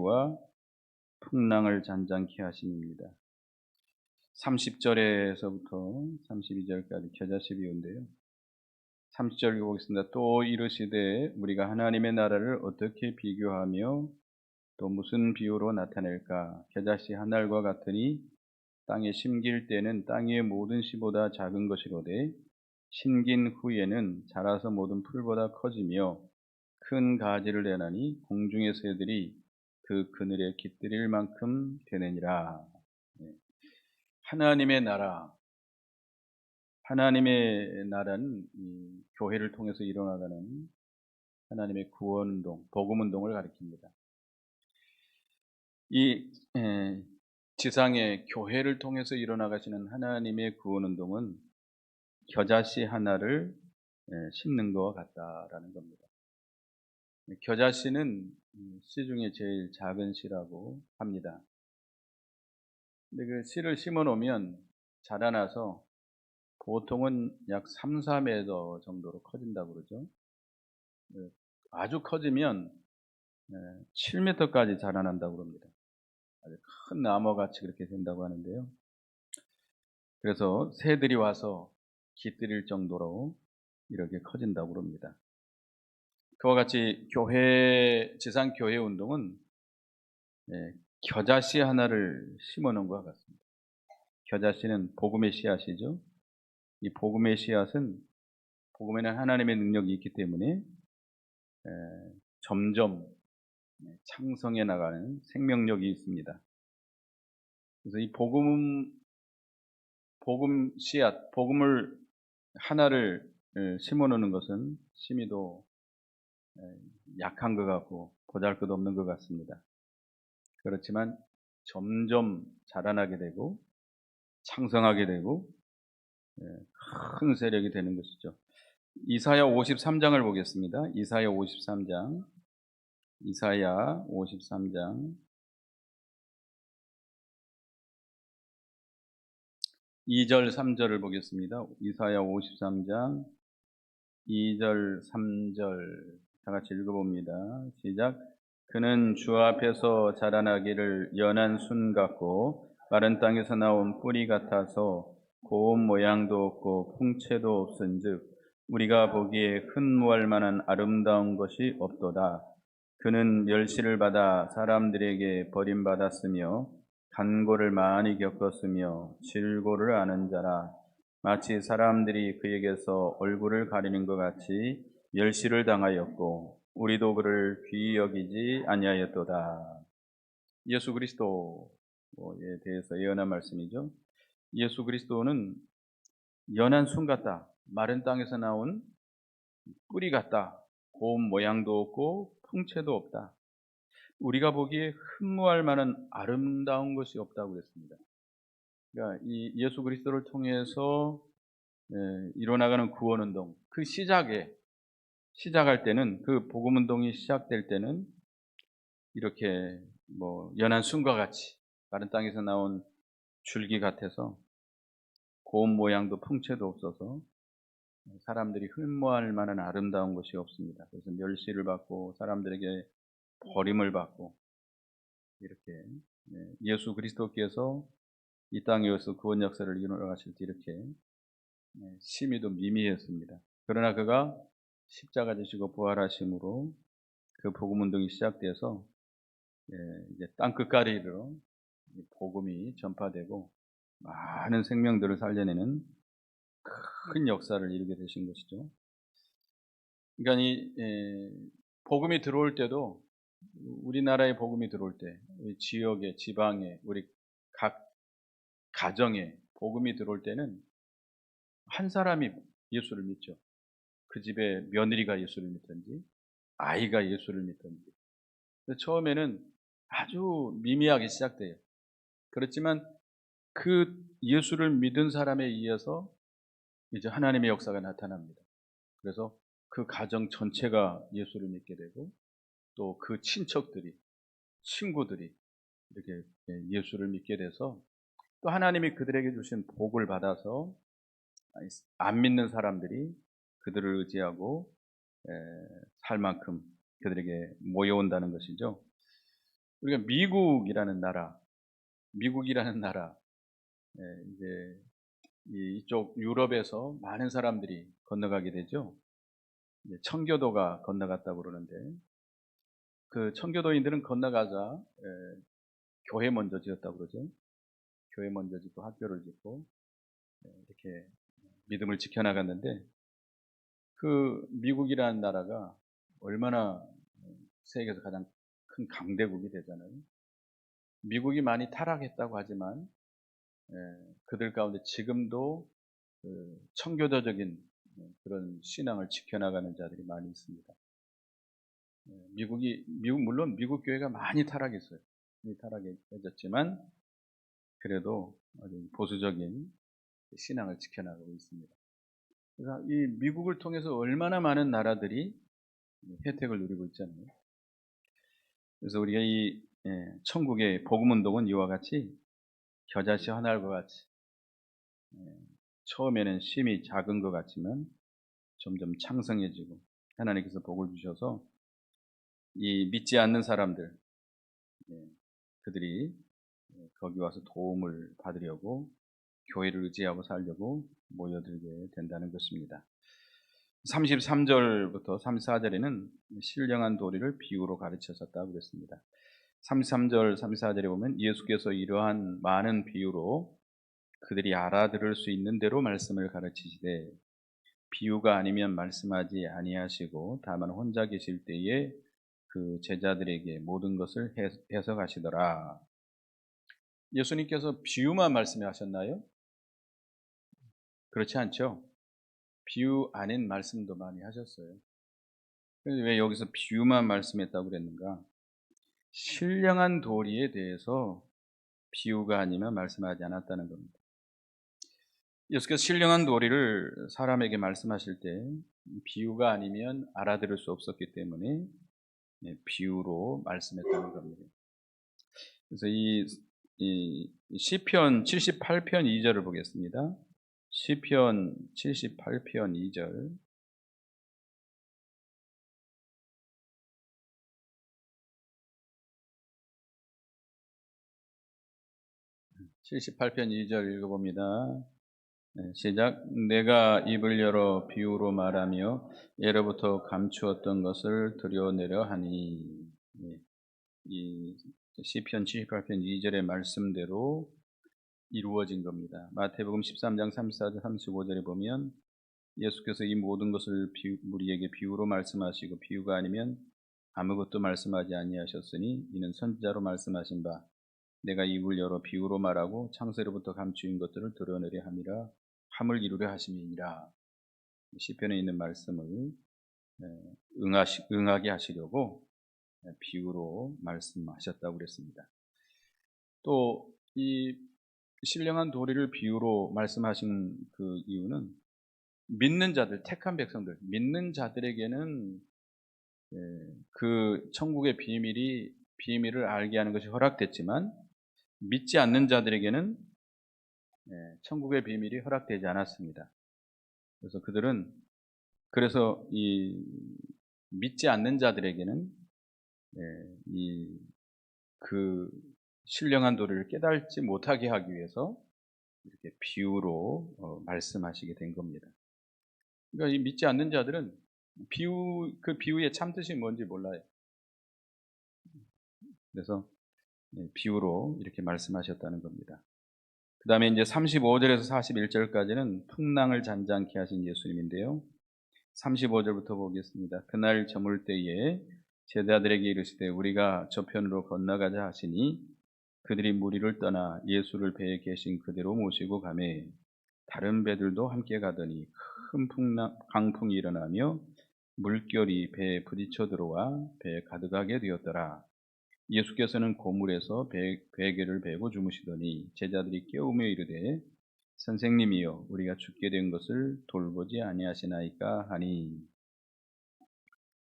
은혜와 풍랑을 잔잔케 하심입니다. 30절에서부터 32절까지 겨자씨 비유인데요. 30절 보겠습니다. 또 이르시되 우리가 하나님의 나라를 어떻게 비교하며 또 무슨 비유로 나타낼까? 겨자씨 한 알과 같으니 땅에 심길 때는 땅 위의 모든 씨보다 작은 것이로되 심긴 후에는 자라서 모든 풀보다 커지며 큰 가지를 내나니 공중의 새들이 그 그늘에 깃들일 만큼 되느니라. 하나님의 나라, 하나님의 나라는 이 교회를 통해서 일어나가는 하나님의 구원운동, 복음운동을 가리킵니다. 이 지상의 교회를 통해서 일어나가시는 하나님의 구원운동은 겨자씨 하나를 심는 것과 같다라는 겁니다. 겨자씨는 씨 중에 제일 작은 씨라고 합니다. 근데 그 씨를 심어 놓으면 자라나서 보통은 약 3, 4m 정도로 커진다고 그러죠. 아주 커지면 7m까지 자라난다고 합니다. 아주 큰 나무같이 그렇게 된다고 하는데요. 그래서 새들이 와서 깃들일 정도로 이렇게 커진다고 합니다. 그와 같이 지상 교회 운동은 겨자씨 하나를 심어 놓은 것과 같습니다. 겨자씨는 복음의 씨앗이죠. 이 복음의 씨앗은 복음에는 하나님의 능력이 있기 때문에 점점 창성해 나가는 생명력이 있습니다. 그래서 이 복음 씨앗, 복음을 하나를 심어 놓는 것은 심히도 약한 것 같고 보잘것없는 것 같습니다. 그렇지만 점점 자라나게 되고 창성하게 되고 큰 세력이 되는 것이죠. 이사야 53장을 보겠습니다. 이사야 53장 2절 3절을 보겠습니다. 이사야 53장 2절 3절 다 같이 읽어봅니다. 시작. 그는 주 앞에서 자라나기를 연한 순 같고 마른 땅에서 나온 뿌리 같아서 고운 모양도 없고 풍채도 없은즉 우리가 보기에 흠모할 만한 아름다운 것이 없도다. 그는 멸시를 받아 사람들에게 버림받았으며 간고를 많이 겪었으며 질고를 아는 자라. 마치 사람들이 그에게서 얼굴을 가리는 것 같이 멸시를 당하였고 우리도 그를 귀히 여기지 아니하였도다. 예수 그리스도에 대해서 예언한 말씀이죠. 예수 그리스도는 연한 순 같다. 마른 땅에서 나온 뿌리 같다. 고운 모양도 없고 풍채도 없다. 우리가 보기에 흠모할 만한 아름다운 것이 없다고 그랬습니다. 그러니까 이 예수 그리스도를 통해서 일어나가는 구원운동, 그 시작할 때는, 그 복음운동이 시작될 때는 이렇게 연한 순과 같이 마른 땅에서 나온 줄기 같아서 고운 모양도 풍채도 없어서 사람들이 흠모할 만한 아름다운 것이 없습니다. 그래서 멸시를 받고 사람들에게 버림을 받고 이렇게 예수 그리스도께서 이 땅에 와서 구원 역사를 이루어가실 때 이렇게 심히도 미미했습니다. 그러나 그가 십자가 지시고 부활하심으로 그 복음 운동이 시작돼서 이제 땅 끝까지로 복음이 전파되고 많은 생명들을 살려내는 큰 역사를 이루게 되신 것이죠. 그러니까 이 복음이 들어올 때도, 우리나라에 복음이 들어올 때, 우리 지역에, 지방에, 우리 각 가정에 복음이 들어올 때는 한 사람이 예수를 믿죠. 그 집에 며느리가 예수를 믿든지 아이가 예수를 믿든지. 처음에는 아주 미미하게 시작돼요. 그렇지만 그 예수를 믿은 사람에 의해서 이제 하나님의 역사가 나타납니다. 그래서 그 가정 전체가 예수를 믿게 되고 또 그 친척들이, 친구들이 이렇게 예수를 믿게 돼서 또 하나님이 그들에게 주신 복을 받아서 안 믿는 사람들이 그들을 의지하고 살 만큼 그들에게 모여온다는 것이죠. 우리가 미국이라는 나라, 이제 이쪽 유럽에서 많은 사람들이 건너가게 되죠. 이제 청교도가 건너갔다고 그러는데, 그 청교도인들은 건너가자 교회 먼저 지었다고 그러죠. 교회 먼저 짓고 학교를 짓고 이렇게 믿음을 지켜나갔는데, 그 미국이라는 나라가 얼마나 세계에서 가장 큰 강대국이 되잖아요. 미국이 많이 타락했다고 하지만 그들 가운데 지금도 그 청교도적인 그런 신앙을 지켜나가는 자들이 많이 있습니다. 물론 미국 교회가 많이 타락했어요. 많이 타락해졌지만 그래도 아주 보수적인 신앙을 지켜나가고 있습니다. 그래서 이 미국을 통해서 얼마나 많은 나라들이 혜택을 누리고 있잖아요. 그래서 우리가 이 천국의 복음 운동은 이와 같이 겨자씨 하나과 같이 처음에는 심이 작은 것 같지만 점점 창성해지고 하나님께서 복을 주셔서 이 믿지 않는 사람들, 그들이 거기 와서 도움을 받으려고 교회를 의지하고 살려고 모여들게 된다는 것입니다. 33절부터 34절에는 신령한 도리를 비유로 가르치셨다고 그랬습니다. 33절, 34절에 보면 예수께서 이러한 많은 비유로 그들이 알아들을 수 있는 대로 말씀을 가르치시되 비유가 아니면 말씀하지 아니하시고 다만 혼자 계실 때에 그 제자들에게 모든 것을 해석하시더라. 예수님께서 비유만 말씀하셨나요? 그렇지 않죠. 비유 아닌 말씀도 많이 하셨어요. 그런데 왜 여기서 비유만 말씀했다고 그랬는가? 신령한 도리에 대해서 비유가 아니면 말씀하지 않았다는 겁니다. 예수께서 신령한 도리를 사람에게 말씀하실 때 비유가 아니면 알아들을 수 없었기 때문에 비유로 말씀했다는 겁니다. 그래서 이 시편 78편 2절을 보겠습니다. 시편 78편 2절. 78편 2절 읽어봅니다. 시작. 내가 입을 열어 비유로 말하며 예로부터 감추었던 것을 드러내려 하니. 이 시편 78편 2절의 말씀대로 이루어진 겁니다. 마태복음 13장 34절 35절에 보면 예수께서 이 모든 것을 우리에게 비유로 말씀하시고 비유가 아니면 아무것도 말씀하지 아니하셨으니 이는 선지자로 말씀하신 바 내가 입을 열어 비유로 말하고 창세로부터 감추인 것들을 드러내려 함이라 함을 이루려 하심이니라. 시편에 있는 말씀을 응하게 하시려고 비유로 말씀하셨다고 그랬습니다. 또 이 신령한 도리를 비유로 말씀하신 그 이유는 믿는 자들, 택한 백성들, 믿는 자들에게는 그 천국의 비밀을 알게 하는 것이 허락됐지만 믿지 않는 자들에게는 천국의 비밀이 허락되지 않았습니다. 그래서 이 믿지 않는 자들에게는 그 신령한 도리를 깨달지 못하게 하기 위해서 이렇게 비유로 말씀하시게 된 겁니다. 그러니까 이 믿지 않는 자들은 그 비유의 참뜻이 뭔지 몰라요. 그래서 비유로 이렇게 말씀하셨다는 겁니다. 그 다음에 이제 35절에서 41절까지는 풍랑을 잔잔케 하신 예수님인데요. 35절부터 보겠습니다. 그날 저물 때에 제자들에게 이르시되 우리가 저편으로 건너가자 하시니 그들이 무리를 떠나 예수를 배에 계신 그대로 모시고 가매 다른 배들도 함께 가더니 큰 강풍이 일어나며 물결이 배에 부딪혀 들어와 배에 가득하게 되었더라. 예수께서는 고물에서 베개를 베고 주무시더니 제자들이 깨우며 이르되 선생님이여 우리가 죽게 된 것을 돌보지 아니하시나이까 하니.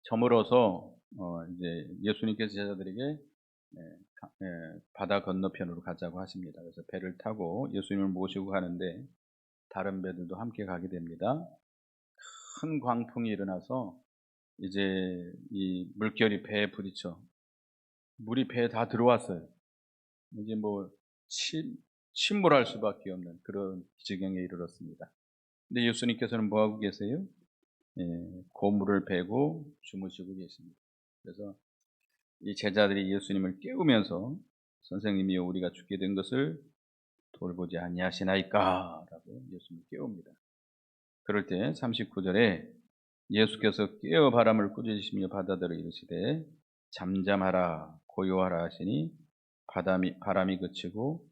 저물어서 이제 예수님께서 제자들에게 바다 건너편으로 가자고 하십니다. 그래서 배를 타고 예수님을 모시고 가는데 다른 배들도 함께 가게 됩니다. 큰 광풍이 일어나서 이제 이 물결이 배에 부딪혀 물이 배에 다 들어왔어요. 이제 뭐 침몰할 수밖에 없는 그런 지경에 이르렀습니다. 근데 예수님께서는 뭐 하고 계세요? 예, 고물을 베고 주무시고 계십니다. 그래서 이 제자들이 예수님을 깨우면서 선생님이여 우리가 죽게 된 것을 돌보지 아니하시나이까라고 예수님을 깨웁니다. 그럴 때 39절에 예수께서 깨어 바람을 꾸짖으시며 바다들을 이르시되 잠잠하라 고요하라 하시니 바람이 그치고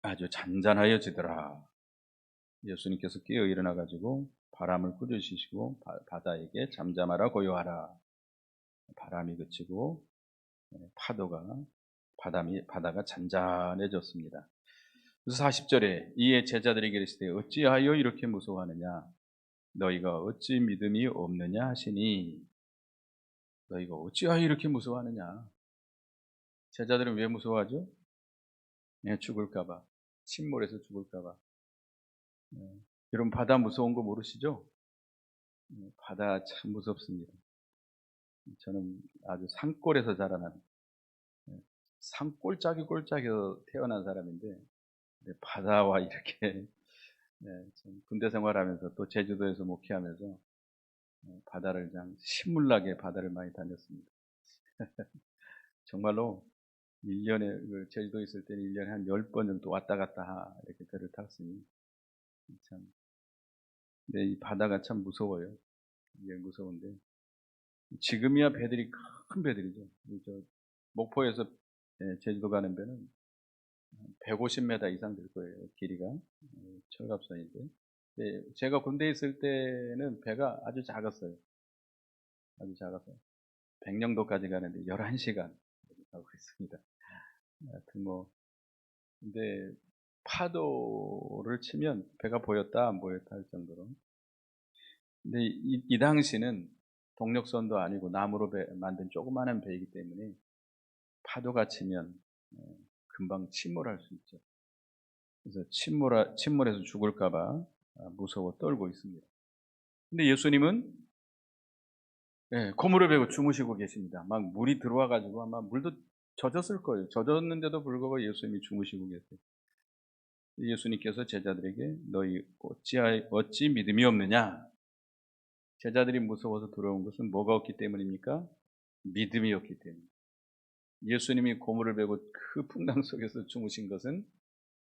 아주 잔잔하여지더라. 예수님께서 깨어 일어나 가지고 바람을 꾸짖으시고 바다에게 잠잠하라 고요하라. 바람이 그치고 바다가 잔잔해졌습니다. 그래서 40절에 이에 제자들에게 이르시되 어찌하여 이렇게 무서워하느냐 너희가 어찌 믿음이 없느냐 하시니 너희가 어찌하여 이렇게 무서워하느냐. 제자들은 왜 무서워하죠? 죽을까 봐. 침몰해서 죽을까 봐. 여러분 바다 무서운 거 모르시죠? 바다 참 무섭습니다. 저는 아주 산골에서 자라난 산골짜기에서 태어난 사람인데 바다와 이렇게 군대 생활하면서 또 제주도에서 목회하면서 바다를 그냥 신물나게 바다를 많이 다녔습니다. 정말로 1년에 제주도에 있을 때는 1년에 한 10번 정도 왔다 갔다 이렇게 배를 탔으니 참 근데 이 바다가 참 무서워요. 이게 무서운데 지금이야 배들이 큰 배들이죠. 저 목포에서 제주도 가는 배는 150m 이상 될 거예요. 길이가 철갑선인데 제가 군대에 있을 때는 배가 아주 작았어요. 아주 작았어요. 백령도까지 가는데 11시간 가고 있습니다. 하여튼 뭐 근데 파도를 치면 배가 보였다 안 보였다 할 정도로. 근데 이 당시는 동력선도 아니고 나무로 만든 조그마한 배이기 때문에 파도가 치면 금방 침몰할 수 있죠. 그래서 침몰해서 죽을까봐 무서워 떨고 있습니다. 근데 예수님은 고무를 베고 주무시고 계십니다. 막 물이 들어와가지고 아마 물도 젖었을 거예요. 젖었는데도 불구하고 예수님이 주무시고 계세요. 예수님께서 제자들에게 너희 어찌 믿음이 없느냐? 제자들이 무서워서 들어온 것은 뭐가 없기 때문입니까? 믿음이 없기 때문입니다. 예수님이 고무를 베고 그 풍랑 속에서 주무신 것은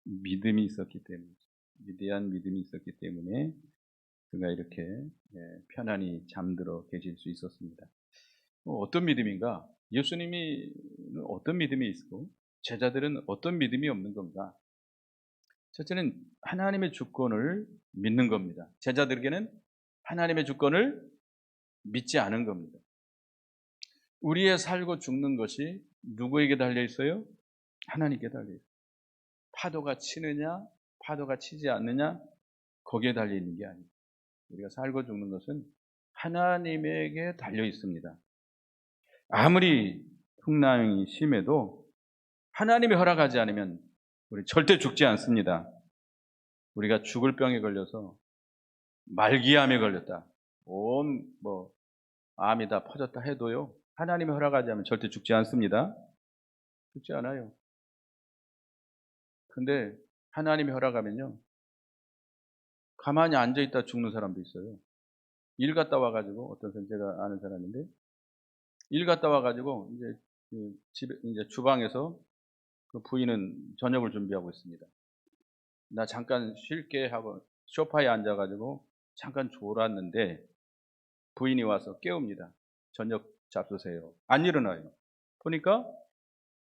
믿음이 있었기 때문이죠. 위대한 믿음이 있었기 때문에 그가 이렇게 편안히 잠들어 계실 수 있었습니다. 어떤 믿음인가? 예수님이 어떤 믿음이 있고 제자들은 어떤 믿음이 없는 건가? 첫째는 하나님의 주권을 믿는 겁니다. 제자들에게는 하나님의 주권을 믿지 않은 겁니다. 우리의 살고 죽는 것이 누구에게 달려 있어요? 하나님께 달려 있어요. 파도가 치느냐, 파도가 치지 않느냐, 거기에 달려 있는 게 아니에요. 우리가 살고 죽는 것은 하나님에게 달려 있습니다. 아무리 풍랑이 심해도 하나님이 허락하지 않으면 우리 절대 죽지 않습니다. 우리가 죽을 병에 걸려서 말기암에 걸렸다. 암이 다 퍼졌다 해도요. 하나님이 허락하지 않으면 절대 죽지 않습니다. 죽지 않아요. 근데 하나님이 허락하면요. 가만히 앉아있다 죽는 사람도 있어요. 일 갔다 와가지고 어떤 사람 제가 아는 사람인데 일 갔다 와가지고 이제 집에 이제 주방에서 그 부인은 저녁을 준비하고 있습니다. 나 잠깐 쉴게 하고 소파에 앉아가지고 잠깐 졸았는데 부인이 와서 깨웁니다. 저녁 잡수세요. 안 일어나요. 보니까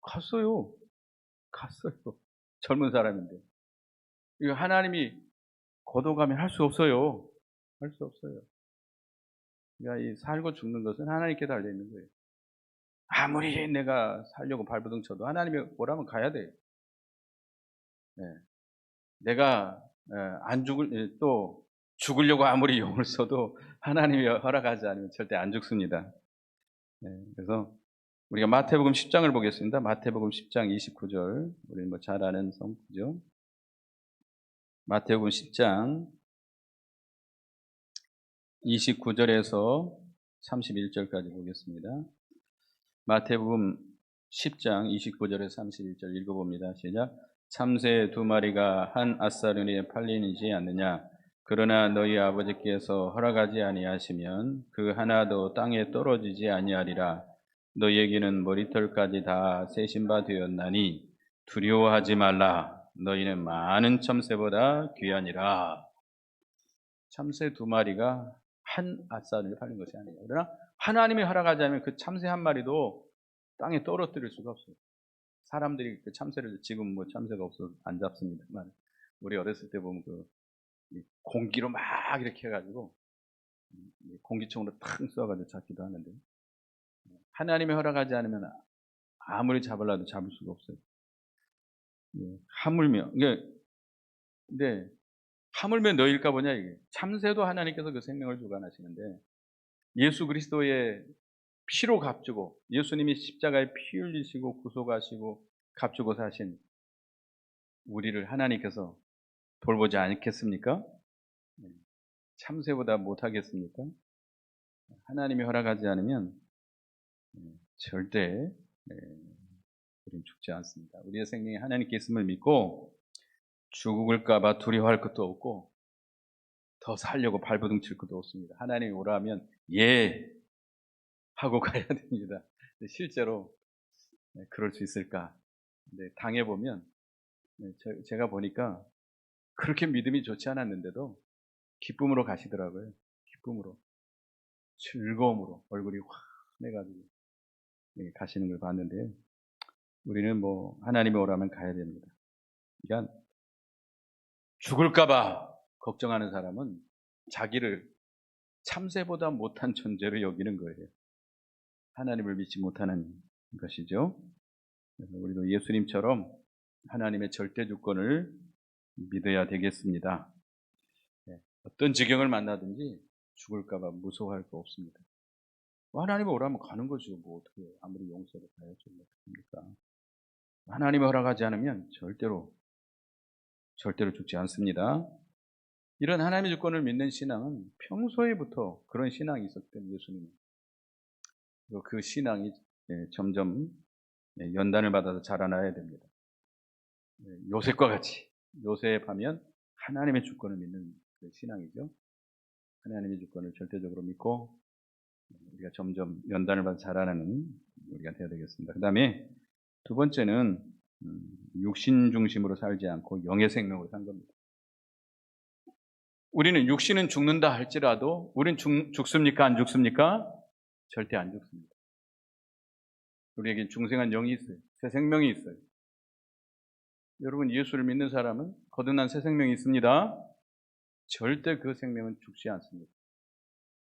갔어요. 갔어요. 젊은 사람인데. 이거 하나님이 거둬가면 할 수 없어요. 할 수 없어요. 그러니까 이 살고 죽는 것은 하나님께 달려 있는 거예요. 아무리 내가 살려고 발버둥 쳐도 하나님이 오라면 가야 돼요. 네. 내가 안 죽을 또 죽으려고 아무리 용을 써도 하나님이 허락하지 않으면 절대 안 죽습니다. 네. 그래서 우리가 마태복음 10장을 보겠습니다. 마태복음 10장 29절 우리 뭐 잘 아는 성구죠. 마태복음 10장 29절에서 31절까지 보겠습니다. 마태복음 10장 29절에서 31절 읽어봅니다. 시작. 참새 두 마리가 한 앗사르니에 팔리지 않느냐? 그러나 너희 아버지께서 허락하지 아니하시면 그 하나도 땅에 떨어지지 아니하리라. 너희에게는 머리털까지 다 세신 바 되었나니 두려워하지 말라. 너희는 많은 참새보다 귀하니라. 참새 두 마리가 한 앗사르니에 팔린 것이 아니에요. 그러나 하나님이 허락하지 않으면 그 참새 한 마리도 땅에 떨어뜨릴 수가 없어요. 사람들이 그 참새를, 지금 뭐 참새가 없어서 안 잡습니다만, 우리 어렸을 때 보면 공기로 막 이렇게 해가지고 공기총으로 탁 쏘아가지고 잡기도 하는데, 하나님이 허락하지 않으면 아무리 잡으려도 잡을 수가 없어요. 하물며, 근데 하물며 너일까 보냐 이게. 참새도 하나님께서 그 생명을 주관하시는데, 예수 그리스도의 피로 값주고, 예수님이 십자가에 피 흘리시고 구속하시고 값주고 사신 우리를 하나님께서 돌보지 않겠습니까? 참새보다 못하겠습니까? 하나님이 허락하지 않으면 절대 우리는 죽지 않습니다. 우리의 생명이 하나님께 있음을 믿고 죽을까봐 두려워할 것도 없고 더 살려고 발버둥 칠 것도 없습니다. 하나님이 오라 하면 예 하고 가야 됩니다. 실제로 그럴 수 있을까? 당해보면 제가 보니까 그렇게 믿음이 좋지 않았는데도 기쁨으로 가시더라고요. 기쁨으로, 즐거움으로 얼굴이 환해가지고 가시는 걸 봤는데요. 우리는 뭐 하나님이 오라면 가야 됩니다. 그러니까 죽을까봐 걱정하는 사람은 자기를 참새보다 못한 존재로 여기는 거예요. 하나님을 믿지 못하는 것이죠. 그래서 우리도 예수님처럼 하나님의 절대 주권을 믿어야 되겠습니다. 어떤 지경을 만나든지 죽을까봐 무서워할 거 없습니다. 하나님이 오라면 가는 거죠. 뭐 어떻게 아무리 용서를 가야죠. 어떻습니까? 하나님이 허락하지 않으면 절대로 죽지 않습니다. 이런 하나님의 주권을 믿는 신앙은 평소에부터 그런 신앙이 있었기 때문에 예수님은 그 신앙이 점점 연단을 받아서 자라나야 됩니다. 요셉과 같이 요셉하면 하나님의 주권을 믿는 그 신앙이죠. 하나님의 주권을 절대적으로 믿고 우리가 점점 연단을 받아 자라나는 우리가 되어야 되겠습니다. 그 다음에 두 번째는 육신 중심으로 살지 않고 영의 생명으로 산 겁니다. 우리는 육신은 죽는다 할지라도 우리는 죽습니까? 안 죽습니까? 절대 안 죽습니다. 우리에겐 중생한 영이 있어요. 새 생명이 있어요. 여러분, 예수를 믿는 사람은 거듭난 새 생명이 있습니다. 절대 그 생명은 죽지 않습니다.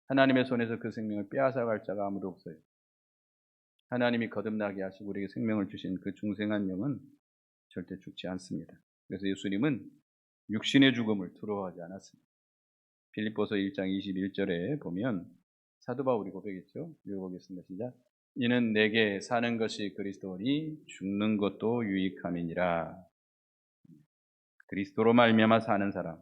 하나님의 손에서 그 생명을 빼앗아갈 자가 아무도 없어요. 하나님이 거듭나게 하시고 우리에게 생명을 주신 그 중생한 영은 절대 죽지 않습니다. 그래서 예수님은 육신의 죽음을 두려워하지 않았습니다. 빌립보서 1장 21절에 보면 사도 바울이 고백했죠. 읽어보겠습니다. 시작. 이는 내게 사는 것이 그리스도니 죽는 것도 유익함이니라. 그리스도로 말미암아 사는 사람,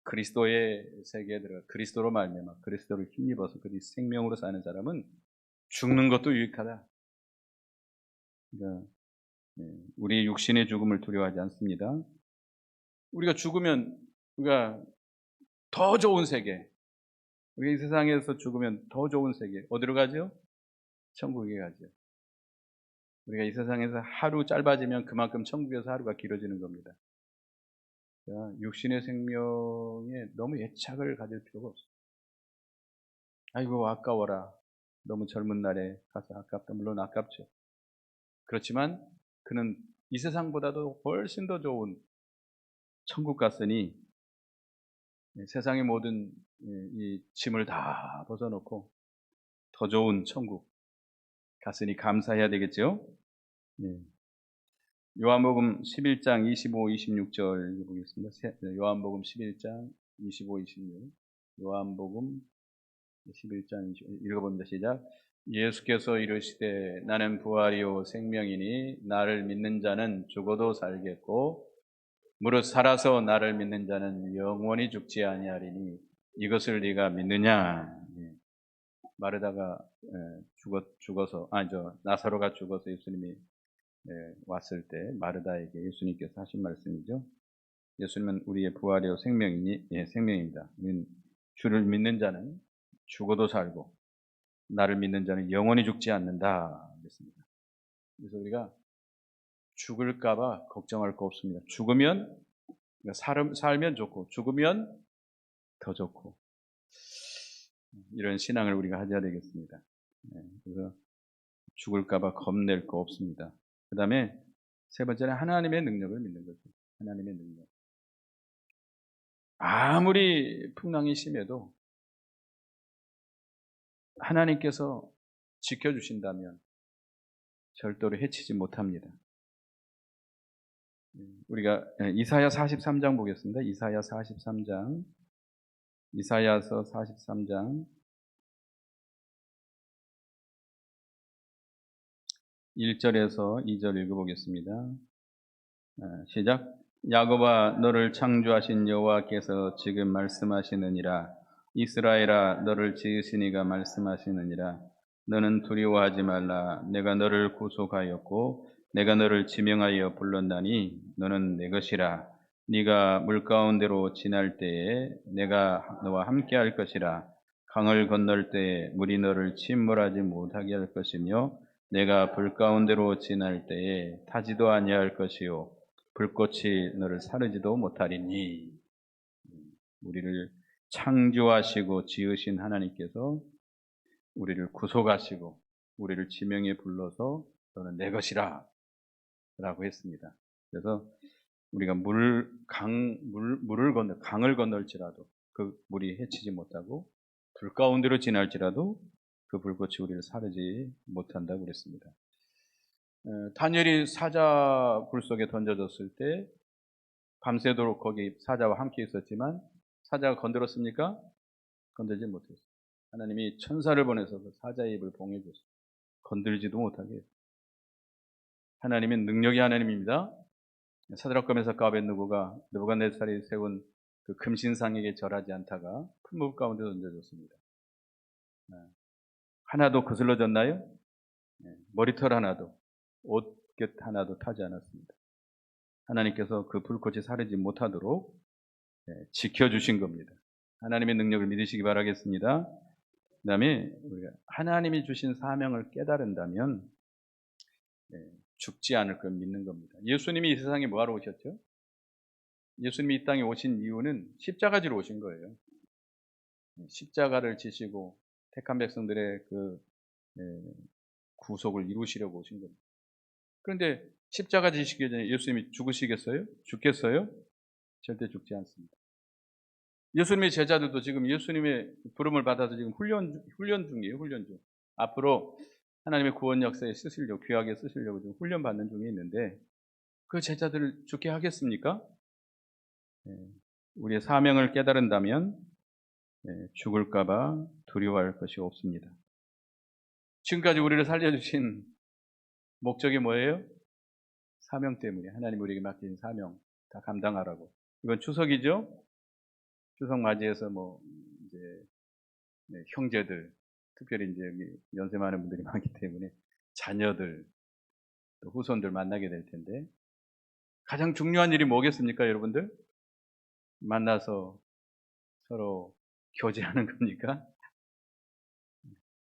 그리스도의 세계에 들어가 그리스도로 말미암아 그리스도를 힘입어서 그리스도 생명으로 사는 사람은 죽는 것도 유익하다. 그러니까 우리 육신의 죽음을 두려워하지 않습니다. 우리가 죽으면 우리가 더 좋은 세계, 우리 이 세상에서 죽으면 더 좋은 세계 어디로 가죠? 천국에 가죠. 우리가 이 세상에서 하루 짧아지면 그만큼 천국에서 하루가 길어지는 겁니다. 그러니까 육신의 생명에 너무 애착을 가질 필요가 없어요. 아이고 아까워라. 너무 젊은 날에 가서 아깝다. 물론 아깝죠. 그렇지만 그는 이 세상보다도 훨씬 더 좋은 천국 갔으니 세상의 모든 이 짐을 다 벗어놓고 더 좋은 천국 갔으니 감사해야 되겠죠. 요한복음 11장 25, 26절 보겠습니다. 요한복음 11장 25, 26. 요한복음 11장 25, 읽어봅니다. 시작. 예수께서 이르시되 나는 부활이요 생명이니 나를 믿는 자는 죽어도 살겠고 무릇 살아서 나를 믿는 자는 영원히 죽지 아니하리니 이것을 네가 믿느냐? 마르다가 죽어서 나사로가 죽어서 예수님이 왔을 때 마르다에게 예수님께서 하신 말씀이죠. 예수님은 우리의 부활이요 생명입니다. 우리는 주를 믿는 자는 죽어도 살고 나를 믿는 자는 영원히 죽지 않는다 그랬습니다. 그래서 우리가 죽을까 봐 걱정할 거 없습니다. 죽으면 살면 좋고 죽으면 더 좋고 이런 신앙을 우리가 가져야 되겠습니다. 그래서 죽을까 봐 겁낼 거 없습니다. 그 다음에 세 번째는 하나님의 능력을 믿는 거죠. 하나님의 능력. 아무리 풍랑이 심해도 하나님께서 지켜주신다면 절대로 해치지 못합니다. 우리가 이사야 43장 보겠습니다. 이사야 43장. 이사야서 43장 1절에서 2절 읽어보겠습니다. 시작. 야곱아 너를 창조하신 여호와께서 지금 말씀하시느니라. 이스라엘아 너를 지으신 이가 말씀하시느니라. 너는 두려워하지 말라. 내가 너를 구속하였고 내가 너를 지명하여 불렀나니 너는 내 것이라. 네가 물 가운데로 지날 때에 내가 너와 함께 할 것이라. 강을 건널 때에 물이 너를 침몰하지 못하게 할 것이며 내가 불 가운데로 지날 때에 타지도 아니할 것이요 불꽃이 너를 사르지도 못하리니. 우리를 창조하시고 지으신 하나님께서 우리를 구속하시고 우리를 지명에 불러서 너는 내 것이라 라고 했습니다. 그래서 우리가 강을 건널지라도 그 물이 해치지 못하고 불 가운데로 지날지라도 그 불꽃이 우리를 사르지 못한다고 그랬습니다. 다니엘이 사자 불 속에 던져졌을 때 밤새도록 거기 사자와 함께 있었지만 사자가 건드렸습니까? 건들지 못했어요. 하나님이 천사를 보내서 그 사자의 입을 봉해줬어요. 건들지도 못하게 했어요. 하나님의 능력의 하나님입니다. 사드락 메삭 아벤느고가 느부갓네살이 세운 그 금신상에게 절하지 않다가 풀무불 가운데 던져졌습니다. 하나도 거슬러졌나요? 머리털 하나도, 옷깃 하나도 타지 않았습니다. 하나님께서 그 불꽃이 사르지 못하도록 지켜주신 겁니다. 하나님의 능력을 믿으시기 바라겠습니다. 그 다음에 우리가 하나님이 주신 사명을 깨달은다면 죽지 않을 걸 믿는 겁니다. 예수님이 이 세상에 뭐하러 오셨죠? 예수님이 이 땅에 오신 이유는 십자가 지러 오신 거예요. 십자가를 지시고 택한 백성들의 그 구속을 이루시려고 오신 겁니다. 그런데 십자가 지시기 전에 예수님이 죽으시겠어요? 죽겠어요? 절대 죽지 않습니다. 예수님의 제자들도 지금 예수님의 부름을 받아서 지금 훈련 중이에요. 훈련 중. 앞으로 하나님의 구원 역사에 쓰시려고, 귀하게 쓰시려고 지금 훈련 받는 중에 있는데 그 제자들을 죽게 하겠습니까? 우리의 사명을 깨달은다면 죽을까봐 두려워할 것이 없습니다. 지금까지 우리를 살려주신 목적이 뭐예요? 사명 때문에. 하나님 우리에게 맡긴 사명 다 감당하라고. 이건 추석이죠? 추석 맞이해서 이제 형제들, 특별히 이제 여기 연세 많은 분들이 많기 때문에 자녀들, 또 후손들 만나게 될 텐데 가장 중요한 일이 뭐겠습니까, 여러분들? 만나서 서로 교제하는 겁니까?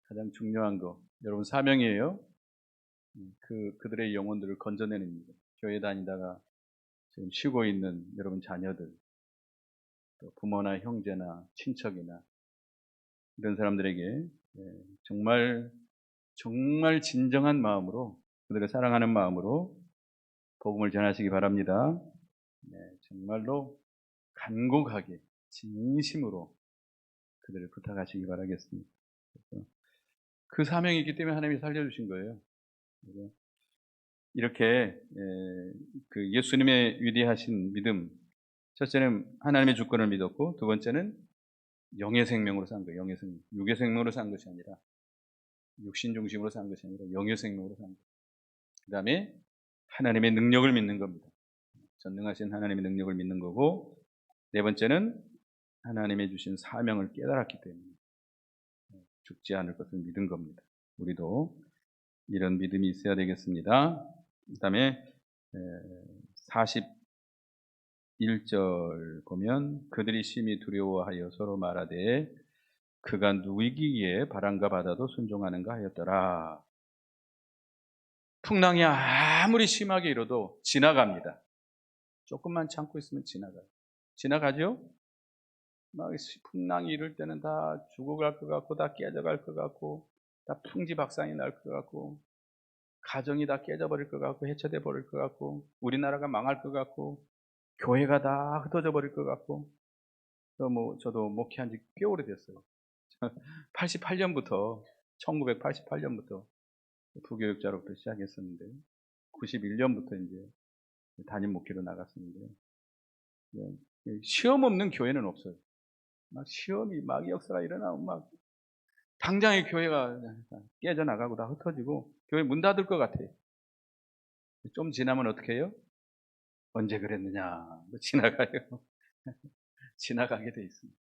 가장 중요한 거, 여러분 사명이에요. 그들의 영혼들을 건져내는 일이죠. 교회 다니다가 지금 쉬고 있는 여러분 자녀들, 또 부모나 형제나 친척이나 이런 사람들에게 정말 진정한 마음으로 그들을 사랑하는 마음으로 복음을 전하시기 바랍니다. 정말로 간곡하게 진심으로 그들을 부탁하시기 바라겠습니다. 그 사명이 있기 때문에 하나님이 살려주신 거예요. 이렇게 그 예수님의 위대하신 믿음, 첫째는 하나님의 주권을 믿었고, 두 번째는 영의 생명으로 산 거예요. 영의 생명. 육의 생명으로 산 것이 아니라, 육신 중심으로 산 것이 아니라 영의 생명으로 산 거예요. 그 다음에 하나님의 능력을 믿는 겁니다. 전능하신 하나님의 능력을 믿는 거고, 네 번째는 하나님의 주신 사명을 깨달았기 때문에 죽지 않을 것을 믿은 겁니다. 우리도 이런 믿음이 있어야 되겠습니다. 그 다음에 41절 보면 그들이 심히 두려워하여 서로 말하되 그가 누이기에 바람과 바다도 순종하는가 하였더라. 풍랑이 아무리 심하게 일어도 지나갑니다. 조금만 참고 있으면 지나가요. 지나가죠? 막 풍랑이 이럴 때는 다 죽어갈 것 같고 다 깨져갈 것 같고 다 풍지박산이 날 것 같고 가정이 다 깨져버릴 것 같고 해체돼 버릴 것 같고 우리나라가 망할 것 같고 교회가 다 흩어져 버릴 것 같고 저도 목회한 지 꽤 오래됐어요. 88년부터 1988년부터 부교육자로부터 시작했었는데 91년부터 이제 담임 목회로 나갔었는데 시험 없는 교회는 없어요. 막 시험이 막 역사가 일어나고 막 당장에 교회가 깨져나가고 다 흩어지고 교회 문 닫을 것 같아요. 좀 지나면 어떻게 해요? 언제 그랬느냐 지나가요. 지나가게 돼 있습니다.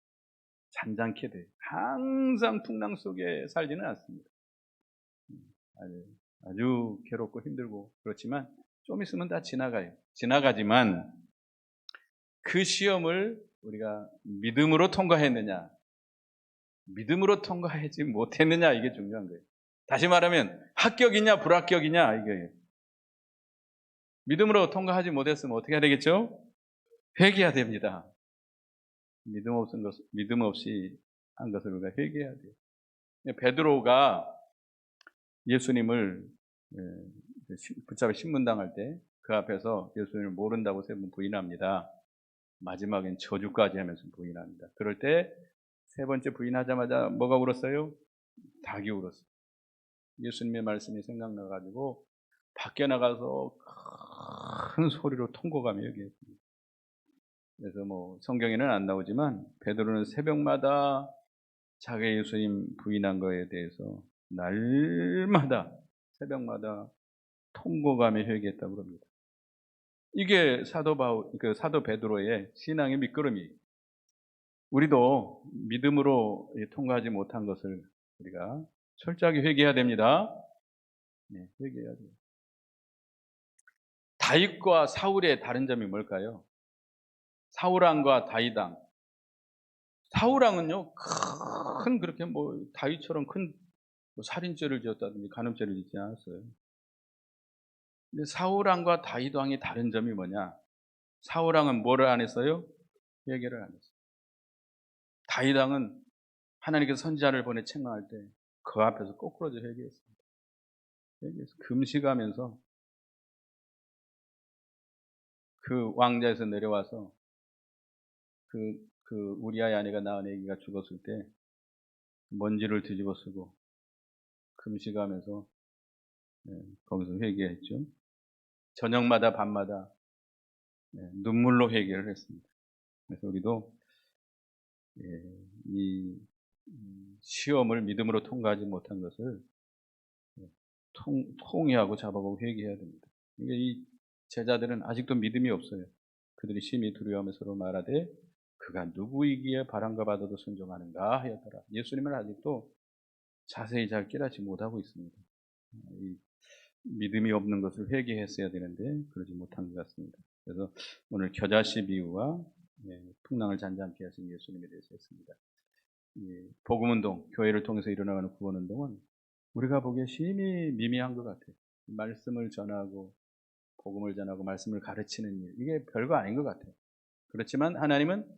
잔잔케 돼요. 항상 풍랑 속에 살지는 않습니다. 아주 괴롭고 힘들고 그렇지만 좀 있으면 다 지나가요. 지나가지만 그 시험을 우리가 믿음으로 통과했느냐 믿음으로 통과하지 못했느냐 이게 중요한 거예요. 다시 말하면 합격이냐 불합격이냐 이게 믿음으로 통과하지 못했으면 어떻게 해야 되겠죠? 회개해야 됩니다. 믿음 없이 한 것을 우리가 회개해야 돼요. 베드로가 예수님을 붙잡아 신문당할 때 그 앞에서 예수님을 모른다고 세 번 부인합니다. 마지막엔 저주까지 하면서 부인합니다. 그럴 때 세 번째 부인하자마자 뭐가 울었어요? 닭이 울었어요. 예수님의 말씀이 생각나가지고 밖에 나가서 큰 소리로 통곡하며 얘기했습니다. 그래서 성경에는 안 나오지만 베드로는 새벽마다 자기 예수님 부인한 거에 대해서 날마다 새벽마다 통곡하며 회개했다고 합니다. 이게 사도 베드로의 신앙의 밑거름이에요. 우리도 믿음으로 통과하지 못한 것을 우리가 철저하게 회개해야 됩니다. 네, 회개해야 돼요. 다윗과 사울의 다른 점이 뭘까요? 사울왕과 다윗왕. 사울왕은요, 그렇게 다윗처럼 큰 살인죄를 지었다든지 간음죄를 짓지 않았어요. 근데 사울왕과 다윗왕의 다른 점이 뭐냐? 사울왕은 뭐를 안 했어요? 회개를 안 했어요. 다윗왕은 하나님께서 선지자를 보내 책망할 때 그 앞에서 꼬꾸라져 회개했습니다. 회개해서 금식하면서 그 왕자에서 내려와서 그 우리아의 아내가 낳은 아기가 죽었을 때 먼지를 뒤집어 쓰고 금식하면서 거기서 회개했죠. 저녁마다 밤마다 눈물로 회개를 했습니다. 그래서 우리도 이 시험을 믿음으로 통과하지 못한 것을 통회하고 잡아보고 회개해야 됩니다. 그러니까 이 제자들은 아직도 믿음이 없어요. 그들이 심히 두려워하며 서로 말하되 그가 누구이기에 바람과 바다도 순종하는가 하였더라. 예수님을 아직도 자세히 잘 깨닫지 못하고 있습니다. 이 믿음이 없는 것을 회개했어야 되는데 그러지 못한 것 같습니다. 그래서 오늘 겨자씨 비유와 풍랑을 잔잔케 하신 예수님에 대해서 했습니다. 복음운동, 교회를 통해서 일어나가는 구원운동은 우리가 보기에 심히 미미한 것 같아요. 말씀을 전하고 복음을 전하고 말씀을 가르치는 일, 이게 별거 아닌 것 같아요. 그렇지만 하나님은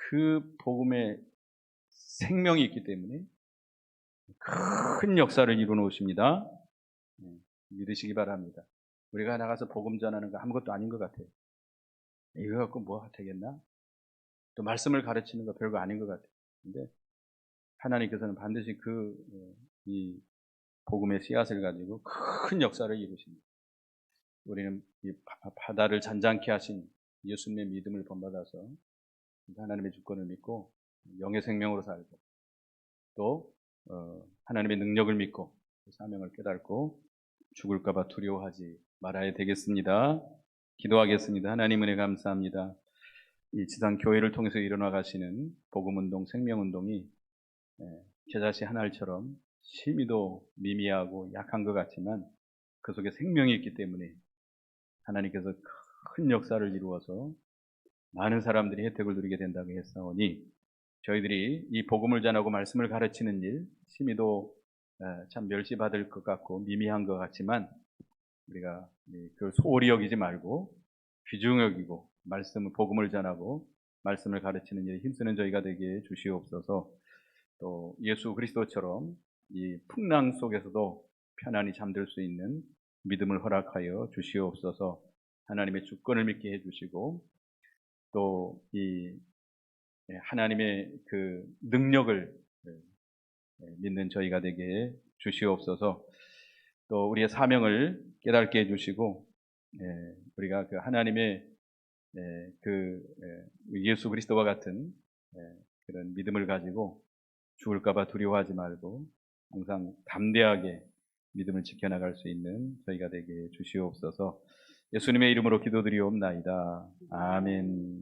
그 복음에 생명이 있기 때문에 큰 역사를 이루어 놓으십니다. 믿으시기 바랍니다. 우리가 나가서 복음 전하는 거 아무것도 아닌 것 같아요. 이거 갖고 뭐 되겠나? 또 말씀을 가르치는 거 별거 아닌 것 같아요. 근데 하나님께서는 반드시 이 복음의 씨앗을 가지고 큰 역사를 이루십니다. 우리는 이 바다를 잔잔케 하신 예수님의 믿음을 본받아서 하나님의 주권을 믿고 영의 생명으로 살고 또 하나님의 능력을 믿고 사명을 깨닫고 죽을까 봐 두려워하지 말아야 되겠습니다. 기도하겠습니다. 하나님 은혜 감사합니다. 이 지상 교회를 통해서 일어나 가시는 복음운동, 생명운동이 겨자씨 한 알처럼 심히도 미미하고 약한 것 같지만 그 속에 생명이 있기 때문에 하나님께서 큰 역사를 이루어서 많은 사람들이 혜택을 누리게 된다고 했사오니 저희들이 이 복음을 전하고 말씀을 가르치는 일 심히도 참 멸시받을 것 같고 미미한 것 같지만 우리가 그걸 소홀히 여기지 말고 귀중히 여기고 복음을 전하고 말씀을 가르치는 일에 힘쓰는 저희가 되게 주시옵소서. 또 예수 그리스도처럼 이 풍랑 속에서도 편안히 잠들 수 있는 믿음을 허락하여 주시옵소서. 하나님의 주권을 믿게 해주시고 또 이 하나님의 그 능력을 믿는 저희가 되게 해 주시옵소서. 또 우리의 사명을 깨닫게 해주시고 우리가 그 하나님의 예수 그리스도와 같은 그런 믿음을 가지고 죽을까봐 두려워하지 말고 항상 담대하게 믿음을 지켜나갈 수 있는 저희가 되게 해 주시옵소서. 예수님의 이름으로 기도드리옵나이다. 아멘.